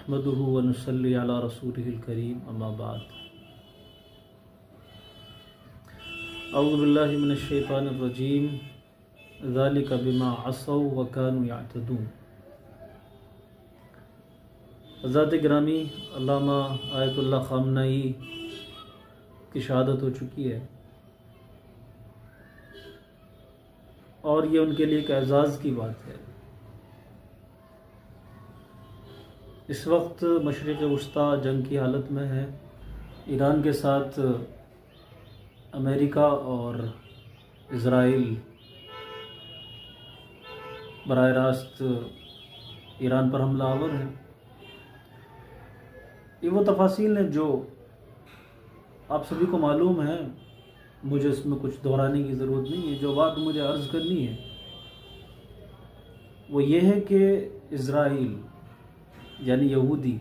نحمده ونصلي على رسوله الكريم اما بعد اعوذ باللہ من الشیطان الرجیم ذلك بما عصوا وكانوا يعتدون۔ حضرات گرامی، علامہ آیت اللہ خامنہئی کی شہادت ہو چکی ہے اور یہ ان کے لیے ایک اعزاز کی بات ہے۔ اس وقت مشرق وسطیٰ جنگ کی حالت میں ہے، ایران کے ساتھ امریکہ اور اسرائیل براہ راست ایران پر حملہ آور ہیں۔ یہ وہ تفاصیل ہیں جو آپ سبھی کو معلوم ہے، مجھے اس میں کچھ دہرانے کی ضرورت نہیں ہے۔ جو بات مجھے عرض کرنی ہے وہ یہ ہے کہ اسرائیل یعنی یہودی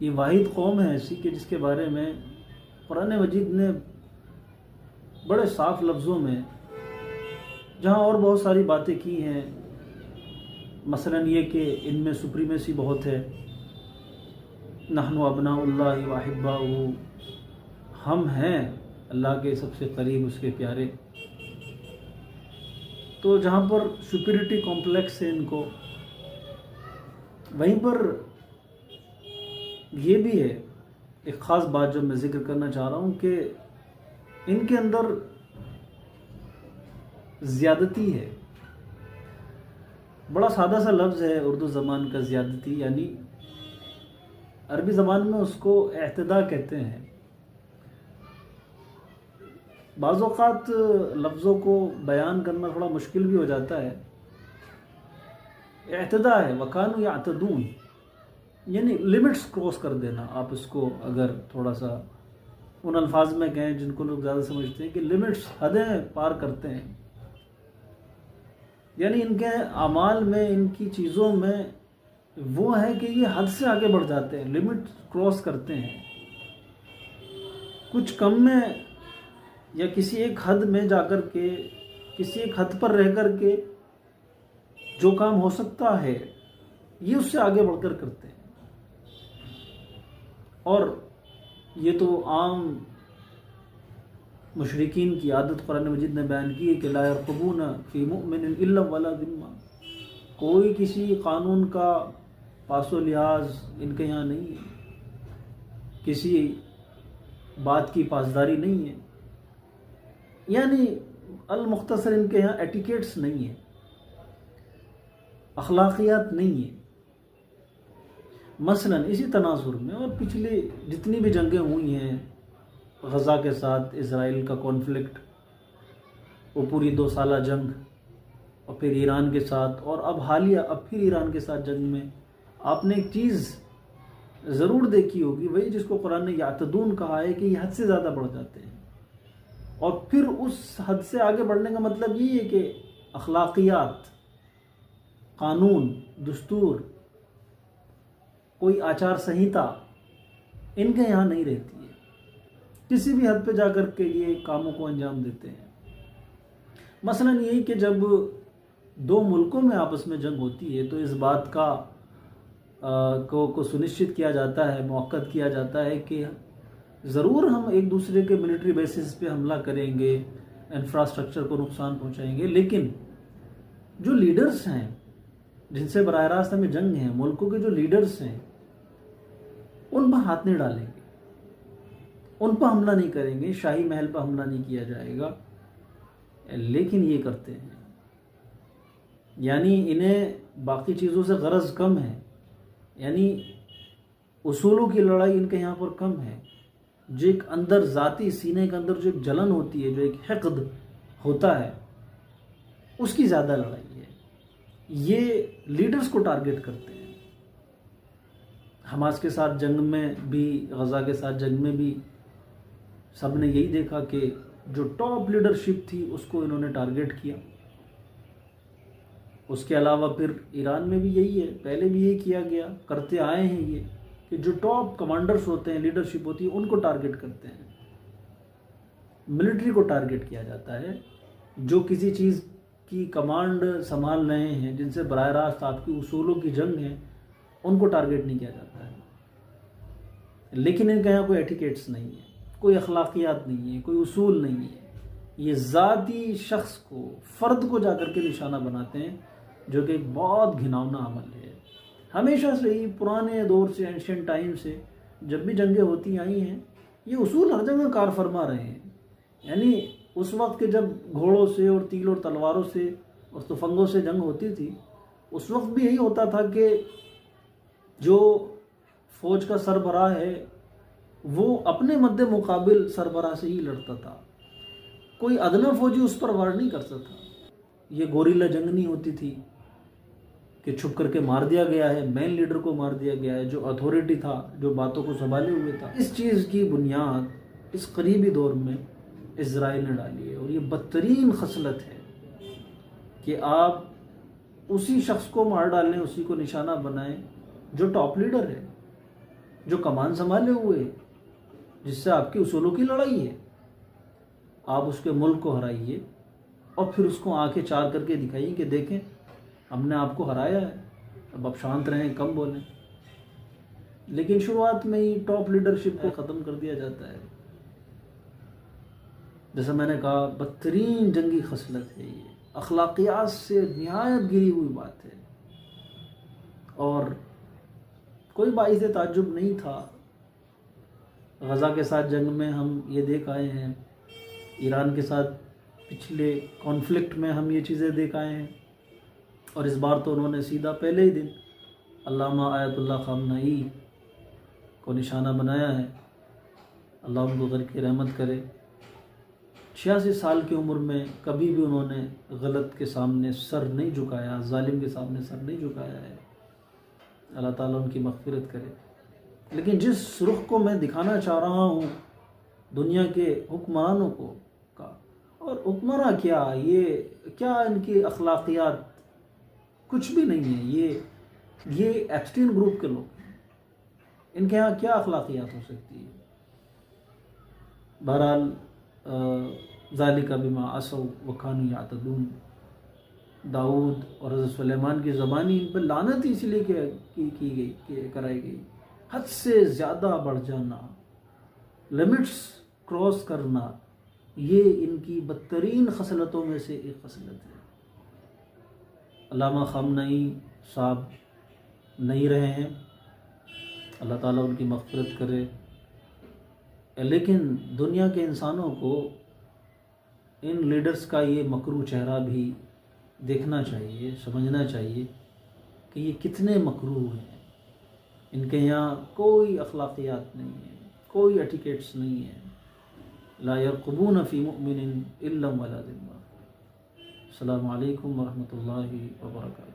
یہ واحد قوم ہے ایسی کہ جس کے بارے میں قرآن مجید نے بڑے صاف لفظوں میں، جہاں اور بہت ساری باتیں کی ہیں، مثلا یہ کہ ان میں سپریمیسی بہت ہے، نحن ابناء اللہ واحباؤہ، ہم ہیں اللہ کے سب سے قریب، اس کے پیارے۔ تو جہاں پر سپیریٹی کمپلیکس ہے ان کو، وہیں پر یہ بھی ہے ایک خاص بات جو میں ذکر کرنا چاہ رہا ہوں کہ ان کے اندر زیادتی ہے۔ بڑا سادہ سا لفظ ہے اردو زبان کا زیادتی، یعنی عربی زبان میں اس کو اعتداء کہتے ہیں۔ بعض اوقات لفظوں کو بیان کرنا تھوڑا مشکل بھی ہو جاتا ہے۔ اعتداء ہے وَكَانُوا يَعْتَدُونَ، یعنی لمٹس کراس کر دینا۔ آپ اس کو اگر تھوڑا سا ان الفاظ میں کہیں جن کو لوگ زیادہ سمجھتے ہیں کہ لمٹس، حدیں پار کرتے ہیں، یعنی ان کے اعمال میں، ان کی چیزوں میں وہ ہے کہ یہ حد سے آگے بڑھ جاتے ہیں، لمٹ کراس کرتے ہیں۔ کچھ کم میں یا کسی ایک حد میں جا کر کے، کسی ایک حد پر رہ کر کے جو کام ہو سکتا ہے یہ اس سے آگے بڑھ کر کرتے ہیں۔ اور یہ تو عام مشرکین کی عادت قرآن مجید نے بیان کی ہے کہ لا يرقبون فی مؤمن الا ولا ذمہ، کوئی کسی قانون کا پاس و لحاظ ان کے یہاں نہیں ہے، کسی بات کی پاسداری نہیں ہے، یعنی المختصر ان کے یہاں ایٹیکیٹس نہیں ہے، اخلاقیات نہیں ہے۔ مثلا اسی تناظر میں اور پچھلی جتنی بھی جنگیں ہوئی ہیں، غزہ کے ساتھ اسرائیل کا کانفلکٹ، وہ پوری 2 سالہ جنگ، اور پھر ایران کے ساتھ، اور اب حالیہ اب پھر ایران کے ساتھ جنگ میں آپ نے ایک چیز ضرور دیکھی ہوگی، وہی جس کو قرآن نے یعتدون کہا ہے کہ یہ حد سے زیادہ بڑھ جاتے ہیں۔ اور پھر اس حد سے آگے بڑھنے کا مطلب یہ ہے کہ اخلاقیات، قانون، دستور، کوئی آچار سنہیتا ان کے یہاں نہیں رہتی ہے، کسی بھی حد پہ جا کر کے یہ کاموں کو انجام دیتے ہیں۔ مثلا یہی کہ جب 2 ملکوں میں آپس میں جنگ ہوتی ہے تو اس بات کا کو سنشچت کیا جاتا ہے، موقع کیا جاتا ہے کہ ضرور ہم ایک دوسرے کے ملٹری بیسز پہ حملہ کریں گے، انفراسٹرکچر کو نقصان پہنچائیں گے، لیکن جو لیڈرز ہیں جن سے براہ راست ہمیں جنگ ہیں، ملکوں کے جو لیڈرز ہیں، ان پر ہاتھ نہیں ڈالیں گے، ان پر حملہ نہیں کریں گے، شاہی محل پر حملہ نہیں کیا جائے گا، لیکن یہ کرتے ہیں۔ یعنی انہیں باقی چیزوں سے غرض کم ہے، یعنی اصولوں کی لڑائی ان کے یہاں پر کم ہے۔ جو ایک اندر ذاتی سینے کے اندر جو ایک جلن ہوتی ہے، جو ایک حقد ہوتا ہے، اس کی زیادہ لڑائی ہے۔ یہ لیڈرز کو ٹارگٹ کرتے ہیں۔ حماس کے ساتھ جنگ میں بھی، غزہ کے ساتھ جنگ میں بھی سب نے یہی دیکھا کہ جو ٹاپ لیڈرشپ تھی اس کو انہوں نے ٹارگٹ کیا۔ اس کے علاوہ پھر ایران میں بھی یہی ہے، پہلے بھی یہی کیا گیا، کرتے آئے ہیں یہ کہ جو ٹاپ کمانڈرز ہوتے ہیں، لیڈرشپ ہوتی ہے، ان کو ٹارگٹ کرتے ہیں۔ ملٹری کو ٹارگٹ کیا جاتا ہے، جو کسی چیز کی کمانڈ سنبھال رہے ہیں، جن سے براہ راست آپ کی اصولوں کی جنگ ہے، ان کو ٹارگیٹ نہیں کیا جاتا ہے. لیکن ان کے یہاں کوئی ایٹیکیٹس نہیں ہے، کوئی اخلاقیات نہیں ہے، کوئی اصول نہیں ہے. یہ ذاتی شخص کو، فرد کو جا کر کے نشانہ بناتے ہیں، جو کہ ایک بہت گھناؤنا عمل ہے. ہمیشہ سے ہی پرانے دور سے، اینشینٹ ٹائم سے جب بھی جنگیں ہوتی آئی ہیں، یہ اصول ہر جگہ کار فرما رہے ہیں. یعنی اس وقت کے جب گھوڑوں سے اور تیر اور تلواروں سے اور تفنگوں سے جنگ ہوتی تھی، اس وقت بھی یہی ہوتا تھا کہ جو فوج کا سربراہ ہے وہ اپنے مد مقابل سربراہ سے ہی لڑتا تھا. کوئی ادنا فوجی اس پر وار نہیں کر سکتا. یہ گوریلا جنگ نہیں ہوتی تھی کہ چھپ کر کے مار دیا گیا ہے، مین لیڈر کو مار دیا گیا ہے جو اتھارٹی تھا، جو باتوں کو سنبھالے ہوئے تھا. اس چیز کی بنیاد اس قریبی دور میں اسرائیل نے ڈالی ہے، اور یہ بدترین خصلت ہے کہ آپ اسی شخص کو مار ڈالیں، اسی کو نشانہ بنائیں جو ٹاپ لیڈر ہے، جو کمان سنبھالے ہوئے ہے، جس سے آپ کی اصولوں کی لڑائی ہے. آپ اس کے ملک کو ہرائیے اور پھر اس کو آنکھیں چار کر کے دکھائیے کہ دیکھیں ہم نے آپ کو ہرایا ہے، اب آپ شانت رہیں، کم بولیں. لیکن شروعات میں ہی ٹاپ لیڈرشپ کو ختم کر دیا جاتا ہے. جیسا میں نے کہا، بدترین جنگی خصلت ہے یہ، اخلاقیات سے نہایت گری ہوئی بات ہے. اور کوئی باعث تعجب نہیں تھا. غزہ کے ساتھ جنگ میں ہم یہ دیکھ آئے ہیں، ایران کے ساتھ پچھلے کانفلکٹ میں ہم یہ چیزیں دیکھ آئے ہیں. اور اس بار تو انہوں نے سیدھا پہلے ہی دن علامہ آیت اللہ خامنہئی کو نشانہ بنایا ہے. اللہ ان کو غرق رحمت کرے. 86 سال کی عمر میں کبھی بھی انہوں نے غلط کے سامنے سر نہیں جھکایا، ظالم کے سامنے سر نہیں جھکایا ہے. اللہ تعالیٰ ان کی مغفرت کرے. لیکن جس رخ کو میں دکھانا چاہ رہا ہوں دنیا کے حکمرانوں کو کا، اور حکمراں کیا، یہ کیا ان کی اخلاقیات کچھ بھی نہیں ہے. یہ ایپسٹین گروپ کے لوگ ہیں، ان کے ہاں کیا اخلاقیات ہو سکتی ہے. بہرحال ذالک بما عصوا وکانوا یعتدون. داؤد اور حضرت سلیمان کی زبانی ان پر لعنت ہی اس لیے کی گئی کہ کرائی گئی. حد سے زیادہ بڑھ جانا، لمٹس کراس کرنا، یہ ان کی بدترین خصلتوں میں سے ایک خصلت ہے. علامہ خامنہئی صاحب نہیں رہے ہیں، اللہ تعالیٰ ان کی مغفرت کرے. لیکن دنیا کے انسانوں کو ان لیڈرز کا یہ مکروہ چہرہ بھی دیکھنا چاہیے، سمجھنا چاہیے کہ یہ کتنے مکروہ ہیں. ان کے یہاں کوئی اخلاقیات نہیں ہے، کوئی ایٹیکیٹس نہیں ہے. لا یرقبون فی مؤمن الا ولا ذمہ. السلام علیکم ورحمۃ اللہ وبرکاتہ.